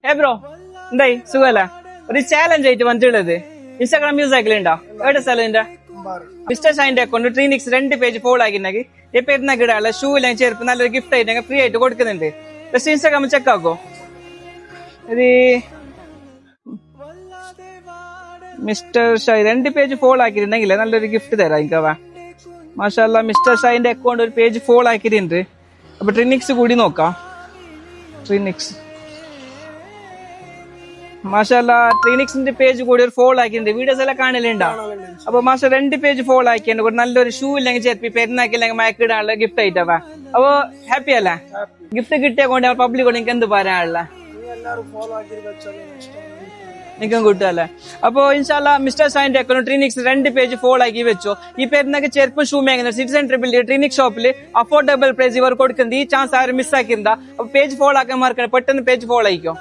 ഏ ബ്രോ എന്തായി സുഖല്ല ഒരു ചാലഞ്ച് ആയിട്ട് വന്നിട്ടുള്ളത് ഇൻസ്റ്റാഗ്രാം യൂസ് ആക്കലുണ്ടോ എവിടെ സ്ഥലം എന്റെ മിസ്റ്റർ ഷൈൻ്റെ അക്കൗണ്ട് ട്രീനിക്സ് 2 പേജ് ഫോളോ ആക്കിണ്ടെങ്കിൽ ഇപ്പൊ ഇരുന്ന കിടാനുള്ള ഷൂ എല്ലാം ചെരുപ്പ് നല്ലൊരു ഗിഫ്റ്റ് ആയിട്ട് ഫ്രീ ആയിട്ട് കൊടുക്കുന്നുണ്ട് ജസ്റ്റ് ഇൻസ്റ്റാഗ്രാമിൽ ചെക്ക് ആക്കോ ഇത് മിസ്റ്റർ ഷൈ 2 പേജ് ഫോളോ ആക്കിയിട്ടുണ്ടെങ്കിൽ നല്ലൊരു ഗിഫ്റ്റ് തരാം എനിക്കവാ മാഷാല്ല മിസ്റ്റർ ഷൈൻ്റെ അക്കൗണ്ട് ഒരു പേജ് ഫോളോ ആക്കിയിട്ടുണ്ട് അപ്പൊ ട്രിനിക്സ് കൂടി നോക്കാം ട്രിനിക്സ് മാഷാല്ല ട്രീനിക്സിന്റെ പേജ് കൂടി ഒരു ഫോളോ ആക്കിയിട്ടുണ്ട് വീഡിയോസ് എല്ലാം കാണലുണ്ടോ അപ്പൊ മാഷ 2 പേജ് ഫോളോ ആക്കിയുണ്ട് ഒരു നല്ലൊരു ഷൂ ഇല്ലെങ്കിൽ ചെരുപ്പി പെരുന്നാക്കില്ലെങ്കിൽ മയക്കിടാനുള്ള ഗിഫ്റ്റ് ആയിട്ടാ അപ്പൊ ഹാപ്പി അല്ലേ ഗിഫ്റ്റ് കിട്ടിയ കൊണ്ട് പബ്ലിക് എനിക്ക് എന്ത് പറയാനുള്ള നിൽക്കും കിട്ടുമല്ലേ അപ്പൊ ഇൻഷാല്ല മിസ്റ്റർ ഷൈൻ്റെ അക്കൗണ്ട് ട്രീനിക്സ് 2 പേജ് ഫോളോ ആക്കി വെച്ചോ ഈ പെരുന്നാക്ക് ചെരുപ്പ് ഷൂ മേങ്ങുന്ന സിറ്റി സെന്റർ ബിൽഡിംഗ് ട്രീനിക്സ് ഷോപ്പിൽ അഫോർഡബിൾ പ്രൈസ് ഇവർ കൊടുക്കുന്നത് ഈ ചാൻസ് ആരും മിസ് ആക്കിஇருந்தா അപ്പൊ പേജ് ഫോളോ ആക്കാൻ മാർക്കണം പെട്ടെന്ന് പേജ് ഫോളോ ആയിക്കോ